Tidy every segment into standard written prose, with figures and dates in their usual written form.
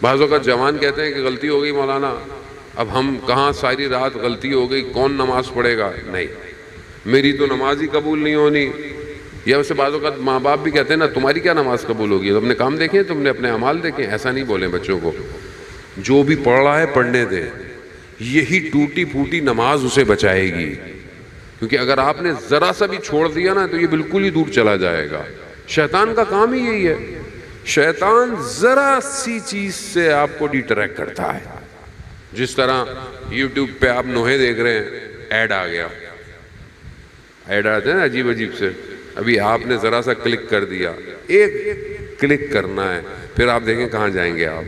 بعض اوقات جوان کہتے ہیں کہ غلطی ہو گئی مولانا، اب ہم کہاں ساری رات غلطی ہو گئی کون نماز پڑھے گا؟ نہیں، میری تو نماز ہی قبول نہیں ہونی. یا ویسے بعض اوقات ماں باپ بھی کہتے ہیں نا تمہاری کیا نماز قبول ہوگی، تم نے کام دیکھے، تم نے اپنے اعمال دیکھے. ایسا نہیں بولیں بچوں کو، جو بھی پڑھ رہا ہے پڑھنے دیں، یہی ٹوٹی پھوٹی نماز اسے بچائے گی. کیونکہ اگر آپ نے ذرا سا بھی چھوڑ دیا نا تو یہ بالکل ہی دور چلا جائے گا. شیطان کا کام ہی یہی ہے، شیطان ذرا سی چیز سے آپ کو ڈیٹریکٹ کرتا ہے. جس طرح یوٹیوب پہ آپ نوحے دیکھ رہے ہیں، ایڈ آ گیا، ایڈ آتے ہیں نا عجیب عجیب سے. ابھی آپ نے ذرا سا کلک کر دیا، ایک کلک کرنا ہے، پھر آپ دیکھیں کہاں جائیں گے آپ.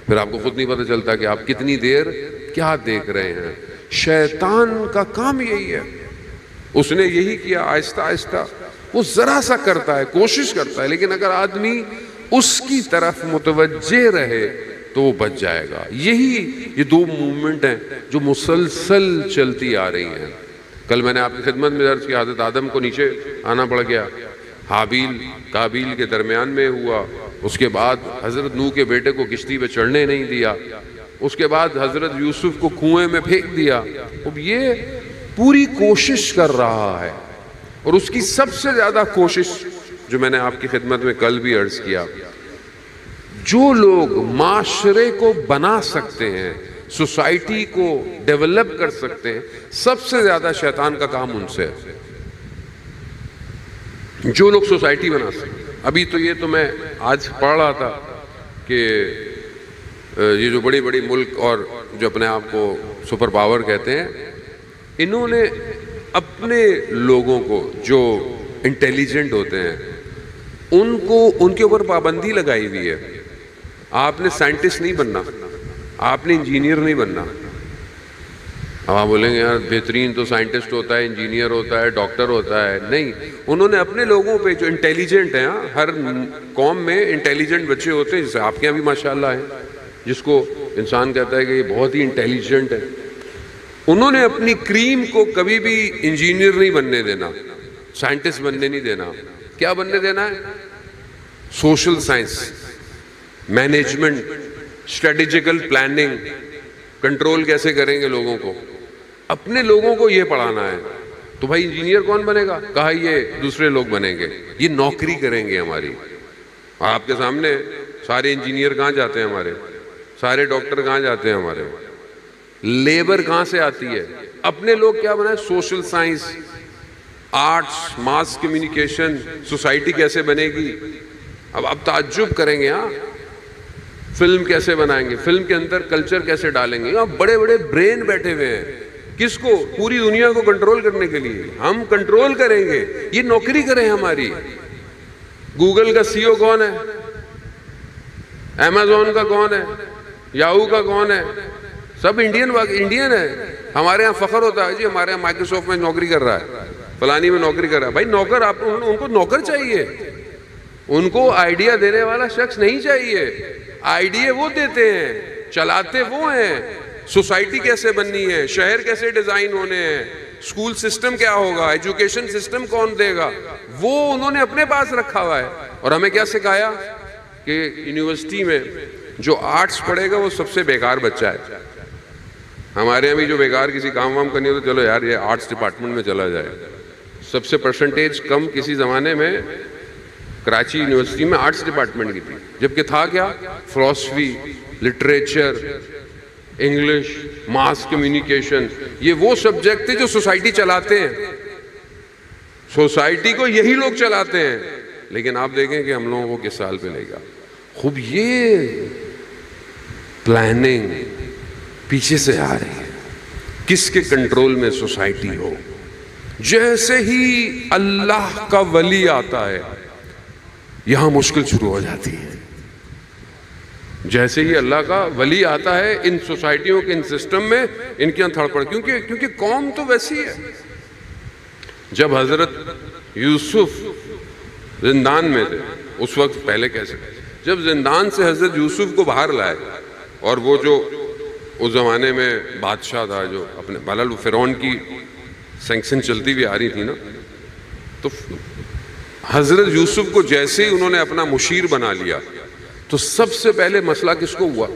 پھر آپ کو خود نہیں پتہ چلتا کہ آپ کتنی دیر کیا دیکھ رہے ہیں. شیطان کا کام یہی ہے، اس نے یہی کیا. آہستہ آہستہ وہ ذرا سا کرتا ہے، کوشش کرتا ہے، لیکن اگر آدمی اس کی طرف متوجہ رہے تو وہ بچ جائے گا. یہ دو موومنٹ ہیں جو مسلسل چلتی آ رہی ہیں. کل میں نے آپ کی خدمت میں عرض کیا حضرت آدم کو نیچے آنا پڑ گیا، حابیل قابیل کے درمیان میں ہوا. اس کے بعد حضرت نوح کے بیٹے کو کشتی پہ چڑھنے نہیں دیا. اس کے بعد حضرت یوسف کو کنویں میں پھینک دیا. اب یہ پوری کوشش کر رہا ہے، اور اس کی سب سے زیادہ کوشش جو میں نے آپ کی خدمت میں کل بھی عرض کیا، جو لوگ معاشرے کو بنا سکتے ہیں، سوسائٹی کو ڈیولپ کر سکتے ہیں، سب سے زیادہ شیطان کا کام ان سے ہے. جو لوگ سوسائٹی بنا سکتے ہیں. ابھی تو یہ تو میں آج پڑھ رہا تھا کہ یہ جو بڑی بڑی ملک اور جو اپنے آپ کو سپر پاور کہتے ہیں، انہوں نے اپنے لوگوں کو جو انٹیلیجنٹ ہوتے ہیں ان کے اوپر پابندی لگائی ہوئی ہے. آپ نے سائنٹسٹ نہیں بننا، آپ نے انجینئر نہیں بننا. اب آپ بولیں گے یار بہترین تو سائنٹسٹ ہوتا ہے، انجینئر ہوتا ہے، ڈاکٹر ہوتا ہے. نہیں، انہوں نے اپنے لوگوں پہ جو انٹیلیجنٹ ہیں، ہر قوم میں انٹیلیجنٹ بچے ہوتے ہیں، جیسے آپ کے یہاں بھی ماشاءاللہ ہیں، جس کو انسان کہتا ہے کہ یہ بہت ہی انٹیلیجنٹ ہے. انہوں نے اپنی کریم کو کبھی بھی انجینئر نہیں بننے دینا، سائنٹسٹ بننے نہیں دینا. کیا بننے دینا ہے؟ Social science, management, strategical planning, control کیسے کریں گے لوگوں کو. اپنے لوگوں کو یہ پڑھانا ہے. تو بھائی انجینئر کون بنے گا؟ کہا یہ دوسرے لوگ بنیں گے، یہ نوکری کریں گے ہماری. آپ کے سامنے سارے انجینئر کہاں جاتے ہیں ہمارے، سارے ڈاکٹر کہاں جاتے ہیں ہمارے، لیبر کہاں سے آتی ہے؟ اپنے لوگ کیا بنائے؟ Social science, arts, mass communication, society کیسے بنے گی. اب آپ تعجب کریں گے، ہاں فلم کیسے بنائیں گے، فلم کے اندر کلچر کیسے ڈالیں گے. یہاں بڑے بڑے برین بیٹھے ہوئے ہیں، کس کو؟ پوری دنیا کو کنٹرول کرنے کے لیے. ہم کنٹرول کریں گے، یہ نوکری کریں ہماری. گوگل کا سی او کون ہے؟ امیزون کا کون ہے؟ یاہو کا کون ہے؟ سب انڈین ہے. ہمارے یہاں فخر ہوتا ہے جی ہمارے یہاں مائکروسافٹ میں نوکری کر رہا ہے، فلانی میں نوکری کر رہا ہے. بھائی نوکر، آپ ان کو نوکر چاہیے، ان کو آئیڈیا دینے والا شخص نہیں چاہیے. آئیڈیا وہ دیتے ہیں، چلاتے وہ ہیں. سوسائٹی کیسے بننی ہے، شہر کیسے ڈیزائن ہونے ہیں، اسکول سسٹم کیا ہوگا، ایجوکیشن سسٹم کون دے گا، وہ انہوں نے اپنے پاس رکھا ہوا ہے. اور ہمیں کیا سکھایا کہ یونیورسٹی میں جو آرٹس پڑھے گا وہ سب سے بیکار بچہ ہے. ہمارے یہاں بھی جو بیکار کسی کام وام کرنی ہو تو چلو یار یہ آرٹس ڈپارٹمنٹ میں چلا جائے. سب سے پرسنٹیج کم کسی زمانے میں کراچی یونیورسٹی میں آرٹس ڈپارٹمنٹ کی تھی، جبکہ تھا کیا؟ فلسفی، لٹریچر، انگلش، ماس کمیونیکیشن. یہ وہ سبجیکٹ تھے جو سوسائٹی چلاتے ہیں، سوسائٹی کو یہی لوگ چلاتے ہیں. لیکن آپ دیکھیں کہ ہم لوگوں کو کس سال پہ لے گا. خوب یہ پلاننگ پیچھے سے آ رہی ہے، کس کے کنٹرول میں سوسائٹی ہو. جیسے ہی اللہ کا ولی آتا ہے یہاں مشکل شروع ہو جاتی ہے. جیسے ہی اللہ کا ولی آتا ہے ان سوسائٹیوں کے ان سسٹم میں ان کے اندر تھڑپڑ، کیونکہ قوم تو ویسی ہے. جب حضرت یوسف زندان میں تھے اس وقت، پہلے کیسے، جب زندان سے حضرت یوسف کو باہر لائے، اور وہ جو اس زمانے میں بادشاہ تھا جو اپنے بلال فرعون کی سینکشن چلتی ہوئی آ رہی تھی نا، تو حضرت یوسف کو جیسے ہی انہوں نے اپنا مشیر بنا لیا تو تو سب سے پہلے مسئلہ کس کو ہوا؟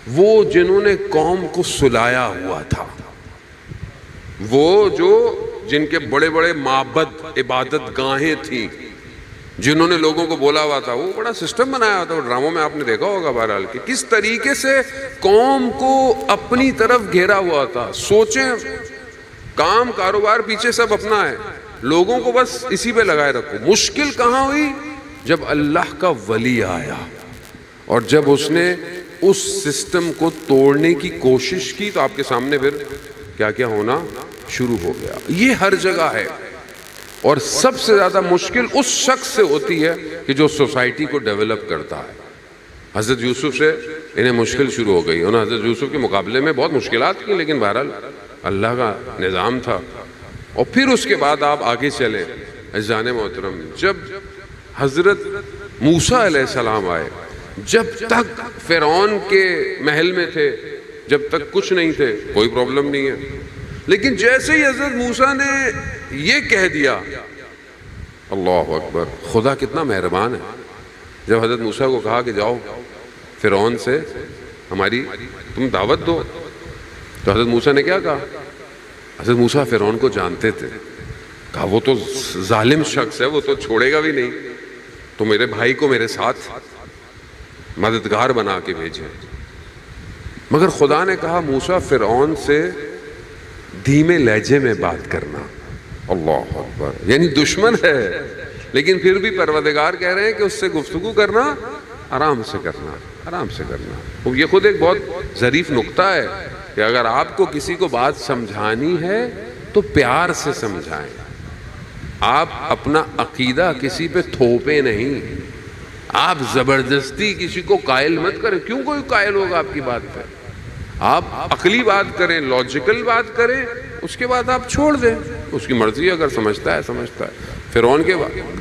وہ جنہوں نے قوم کو سلایا ہوا تھا، وہ جو جن کے بڑے بڑے معبد عبادت گاہیں تھیں، جنہوں نے لوگوں کو بولا ہوا تھا، وہ بڑا سسٹم بنایا ہوا تھا، وہ ڈراموں میں آپ نے دیکھا ہوگا بہرحال کہ کس طریقے سے قوم کو اپنی طرف گھیرا ہوا تھا۔ سوچیں، کام کاروبار پیچھے سب اپنا ہے، لوگوں کو بس اسی پہ لگائے رکھو۔ مشکل کہاں ہوئی؟ جب اللہ کا ولی آیا اور جب اس نے اس سسٹم کو توڑنے کی کوشش کی تو آپ کے سامنے پھر کیا کیا ہونا شروع ہو گیا۔ یہ ہر جگہ ہے، اور سب سے زیادہ مشکل اس شخص سے ہوتی ہے کہ جو سوسائٹی کو ڈیولپ کرتا ہے۔ حضرت یوسف سے انہیں مشکل شروع ہو گئی، انہوں نے حضرت یوسف کے مقابلے میں بہت مشکلات کی، لیکن بہرحال اللہ کا نظام تھا۔ اور پھر اس کے بعد آپ آگے چلیں عزیزان محترم، جب حضرت موسیٰ علیہ السلام آئے، جب تک فرعون کے محل میں تھے، جب تک کچھ نہیں تھے، کوئی پرابلم نہیں ہے، لیکن جیسے ہی حضرت موسیٰ نے یہ کہہ دیا، اللہ اکبر، خدا کتنا مہربان ہے۔ جب حضرت موسیٰ کو کہا کہ جاؤ فرعون سے ہماری تم دعوت دو، تو حضرت موسیٰ نے کیا کہا؟ حضرت موسیٰ فرعون کو جانتے تھے، کہا وہ تو ظالم شخص ہے، وہ تو چھوڑے گا بھی نہیں، تو میرے بھائی کو میرے ساتھ مددگار بنا کے بھیجے۔ مگر خدا نے کہا موسیٰ فرعون سے دھیمے لہجے میں بات کرنا۔ اللہ اکبر، یعنی دشمن ہے لیکن پھر بھی پروردگار کہہ رہے ہیں کہ اس سے گفتگو کرنا آرام سے کرنا، آرام سے کرنا۔ یہ خود ایک بہت ظریف نقطہ ہے کہ اگر آپ کو کسی کو بات سمجھانی ہے تو پیار سے سمجھائیں، آپ اپنا عقیدہ کسی پہ تھوپیں نہیں، آپ زبردستی کسی کو قائل مت کریں۔ کیوں کوئی قائل ہوگا آپ کی بات پہ؟ آپ عقلی بات کریں، لاجیکل بات کریں، اس کے بعد آپ چھوڑ دیں، اس کی مرضی، اگر سمجھتا ہے سمجھتا ہے۔ فرعون کے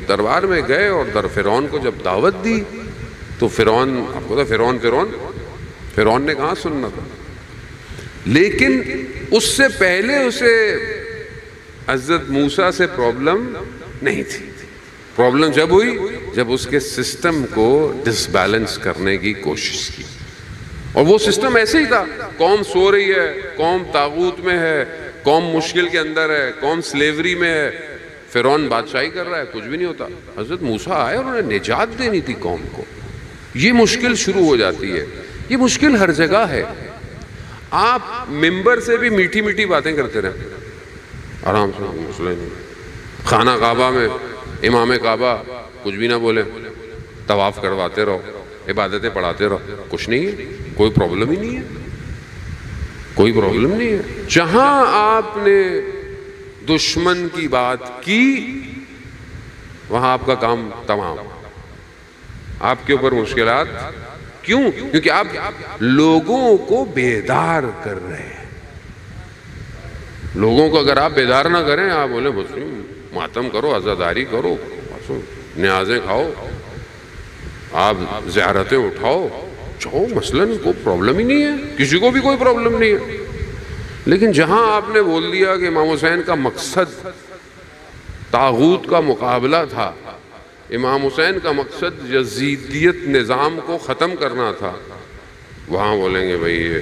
دربار میں گئے اور فرعون کو جب دعوت دی تو فرعون، آپ کو فرعون نے کہاں سننا تھا، لیکن اس سے پہلے اسے حضرت موسیٰ سے پرابلم نہیں تھی۔ پرابلم جب ہوئی جب اس کے سسٹم کو ڈس بیلنس کرنے کی کوشش کی، اور وہ سسٹم ایسے ہی تھا، قوم سو رہی ہے، قوم طاغوت میں ہے، قوم مشکل کے اندر ہے، قوم سلیوری میں ہے، فرعون بادشاہی کر رہا ہے، کچھ بھی نہیں ہوتا۔ حضرت موسیٰ آئے اور انہیں نجات دینی تھی قوم کو۔ یہ مشکل شروع ہو جاتی ہے، یہ مشکل ہر جگہ ہے۔ آپ ممبر سے بھی میٹھی میٹھی باتیں کرتے رہیں، آرام سے، مسئلہ نہیں۔ خانہ کعبہ میں امام کعبہ کچھ بھی نہ بولیں، طواف کرواتے رہو، عبادتیں پڑھاتے رہو، کچھ نہیں ہے، کوئی پرابلم ہی نہیں ہے، کوئی پرابلم نہیں ہے۔ جہاں آپ نے دشمن کی بات کی وہاں آپ کا کام تمام، آپ کے اوپر مشکلات۔ کیوں؟ کیونکہ آپ لوگوں کو بیدار کر رہے ہیں۔ لوگوں کو اگر آپ بیدار نہ کریں، آپ بولیں بس ماتم کرو، عزاداری کرو، نیازیں کھاؤ، آپ زیارتیں اٹھاؤ، چاہو، مثلاً کوئی پرابلم ہی نہیں ہے، کسی کو بھی کوئی پرابلم نہیں ہے۔ لیکن جہاں آپ نے بول دیا کہ امام حسین کا مقصد طاغوت کا مقابلہ تھا، امام حسین کا مقصد یزیدیت نظام کو ختم کرنا تھا، وہاں بولیں گے بھئی